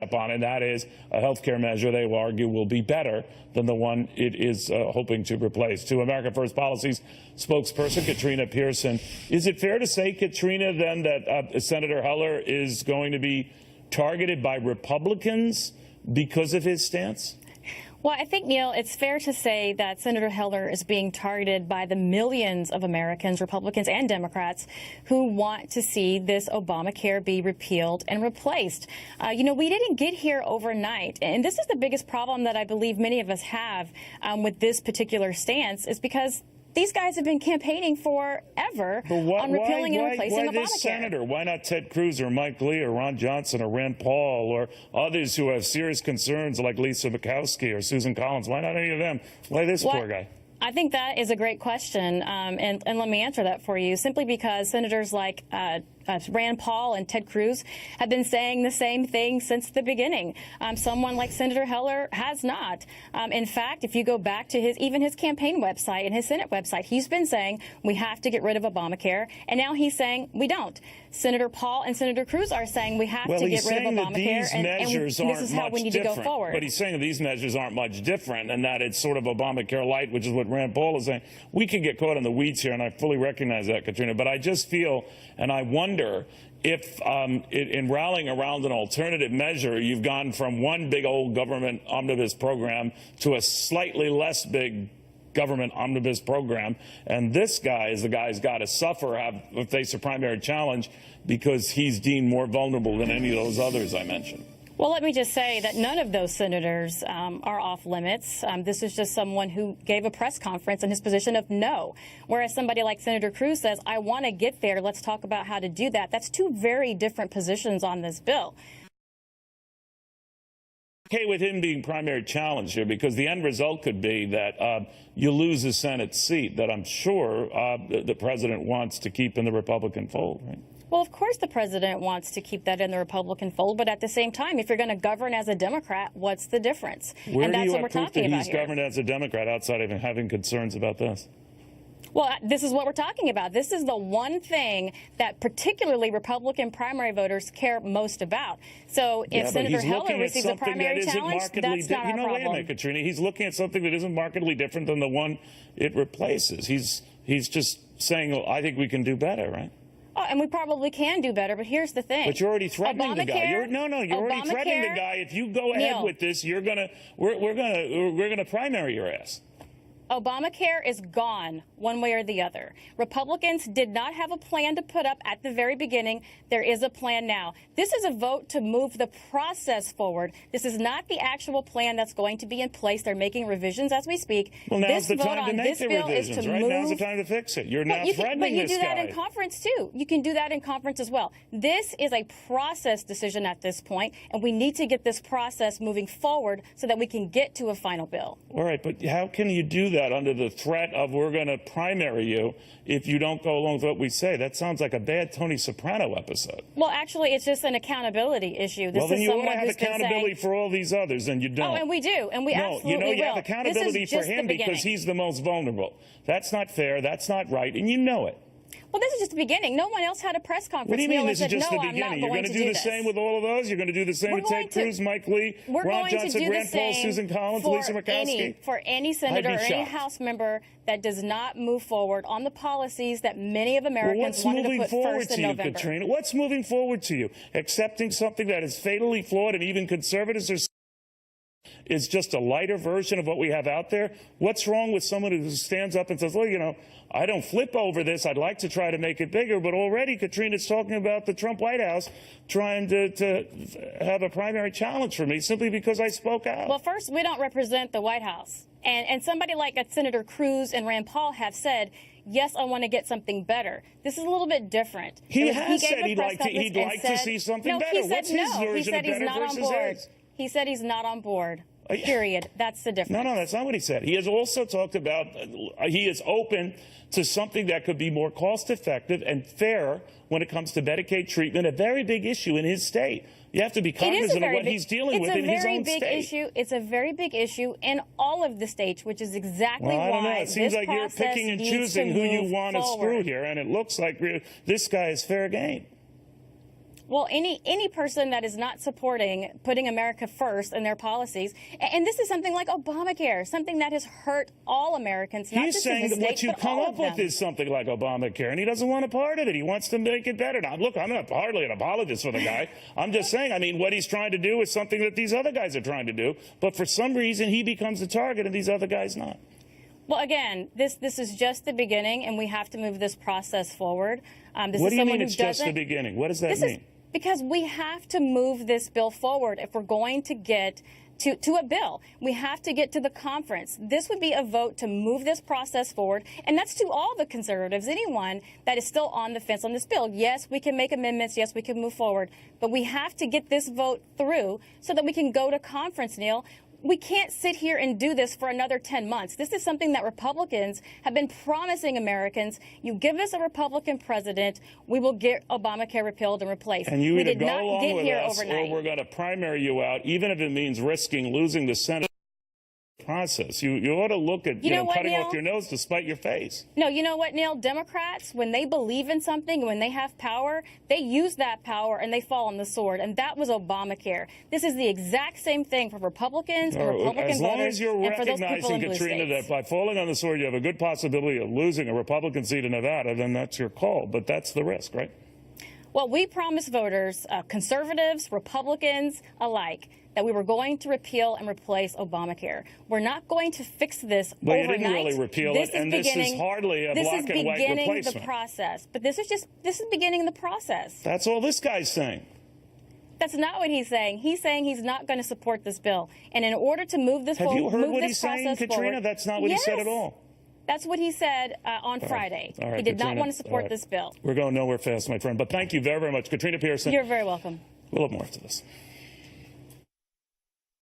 upon, and that is a health care measure they will argue will be better than the one it is hoping to replace. To America First Policy's spokesperson, Katrina Pierson, is it fair to say, Katrina, then that Senator Heller is going to be targeted by Republicans because of his stance? Well, I think, Neil, it's fair to say that Senator Heller is being targeted by the millions of Americans, Republicans and Democrats, who want to see this Obamacare be repealed and replaced. We didn't get here overnight. And this is the biggest problem that I believe many of us have with this particular stance, is because these guys have been campaigning forever on repealing and replacing Obamacare. Why this senator? Why not Ted Cruz or Mike Lee or Ron Johnson or Rand Paul or others who have serious concerns like Lisa Murkowski or Susan Collins? Why not any of them? Why this poor guy? I think that is a great question, and let me answer that for you. Simply because senators like Rand Paul and Ted Cruz have been saying the same thing since the beginning. Someone like Senator Heller has not. In fact, if you go back to even his campaign website and his Senate website, he's been saying we have to get rid of Obamacare, and now he's saying we don't. Senator Paul and Senator Cruz are saying we have to get rid of Obamacare, and this is how we need to go forward. But he's saying that these measures aren't much different, and that it's sort of Obamacare-lite, which is what Rand Paul is saying. We can get caught in the weeds here, and I fully recognize that, Katrina, but I just feel, and I wonder if in rallying around an alternative measure, you've gone from one big old government omnibus program to a slightly less big government omnibus program, and this guy is the guy who's got to suffer, face a primary challenge, because he's deemed more vulnerable than any of those others I mentioned. Well, let me just say that none of those senators are off limits. This is just someone who gave a press conference in his position of no, whereas somebody like Senator Cruz says, I want to get there. Let's talk about how to do that. That's two very different positions on this bill. Okay with him being primary challenge here, because the end result could be that you lose a Senate seat that I'm sure the president wants to keep in the Republican fold, right? Well, of course the president wants to keep that in the Republican fold, but at the same time, if you're going to govern as a Democrat, what's the difference? And that's what we're talking about here. He's governed as a Democrat outside of having concerns about this? Well, this is what we're talking about. This is the one thing that particularly Republican primary voters care most about. So if Senator Heller receives a primary challenge, that's not our problem. Wait a minute, Katrina. He's looking at something that isn't markedly different than the one it replaces. He's just saying, well, I think we can do better, right? Oh, and we probably can do better, but here's the thing. But you're already threatening the guy. You're already threatening the guy. If you go ahead with this, we're gonna primary your ass. Obamacare is gone one way or the other. Republicans did not have a plan to put up at the very beginning. There is a plan now. This is a vote to move the process forward. This is not the actual plan that's going to be in place. They're making revisions as we speak. Well, now's the time to make the revisions, right? Now's the time to fix it. You're now threatening this guy. But you do that in conference, too. You can do that in conference as well. This is a process decision at this point, and we need to get this process moving forward so that we can get to a final bill. All right, but how can you do that under the threat of we're going to primary you if you don't go along with what we say? That sounds like a bad Tony Soprano episode. Well, actually, it's just an accountability issue. Well, then you ought to have accountability for all these others, and you don't. Oh, and we do, and we absolutely will. You have accountability for him because he's the most vulnerable. That's not fair. That's not right, and you know it. Well, this is just the beginning. No one else had a press conference. What do you mean this is just the beginning? You're going to do the same with all of those? You're going to do the same with Ted Cruz, Mike Lee, Ron Johnson, Rand Paul, Susan Collins, Lisa Murkowski? For any senator or any House member that does not move forward on the policies that many of Americans wanted to put first in November. Katrina? What's moving forward to you? Accepting something that is fatally flawed and even conservatives are is just a lighter version of what we have out there? What's wrong with someone who stands up and says, well, you know, I don't flip over this. I'd like to try to make it bigger. But already Katrina's talking about the Trump White House trying to have a primary challenge for me simply because I spoke out. Well, first, we don't represent the White House. And somebody like Senator Cruz and Rand Paul have said, yes, I want to get something better. This is a little bit different. He has said he'd like to see something better. What's his version of better versus his? He said he's not on board. Period. That's the difference. No, that's not what he said. He has also talked about he is open to something that could be more cost-effective and fair when it comes to Medicaid treatment, a very big issue in his state. You have to be cognizant of what he's dealing with in his own state. It's a very big issue in all of the states, which is exactly why I don't know. It seems like you're picking and choosing who you want to screw here, and it looks like this guy is fair game. Well, any person that is not supporting putting America first in their policies, and this is something like Obamacare, something that has hurt all Americans. Not He's just in saying his that what state, you but come all up of with them. is something like Obamacare, and he doesn't want a part of it. He wants to make it better. Now, look, I'm not hardly an apologist for the guy. I'm just saying, I mean, what he's trying to do is something that these other guys are trying to do, but for some reason he becomes the target and these other guys not. Well, again, this is just the beginning, and we have to move this process forward. This What is do you someone mean who it's just the doesn't- beginning? What does that This mean? is because we have to move this bill forward if we're going to get to a bill. We have to get to the conference. This would be a vote to move this process forward, and that's to all the conservatives, anyone that is still on the fence on this bill. Yes, we can make amendments. Yes, we can move forward, but we have to get this vote through so that we can go to conference, Neil. We can't sit here and do this for another 10 months. This is something that Republicans have been promising Americans. You give us a Republican president, we will get Obamacare repealed and replaced. And you we either did go not along get with here us, overnight. or we're going to primary you out, even if it means risking losing the Senate process. You ought to look at You know what, cutting Neil? off your nose to spite your face. No, you know what, Neil? Democrats, when they believe in something, when they have power, they use that power and they fall on the sword. And that was Obamacare. This is the exact same thing for Republicans and Republican As long voters as you're and for those people recognizing, in blue Katrina, states. that by falling on the sword you have a good possibility of losing a Republican seat in Nevada, then that's your call. But that's the risk, right? Well, we promised voters, conservatives, Republicans alike, that we were going to repeal and replace Obamacare. We're not going to fix this Well, you overnight. didn't really repeal it, and this is hardly a black and white This is beginning the replacement. process. But this is beginning the process. That's all this guy's saying. That's not what he's saying. He's saying he's not going to support this bill. And in order to move this Have you heard move what this he's saying, process Katrina? forward, That's not what he said at Yes. all. That's what he said on Friday. All right, He did not Katrina. want to support All right. this bill. We're going nowhere fast, my friend. But thank you very, very much. Katrina Pierson. You're very welcome. We'll have more after this.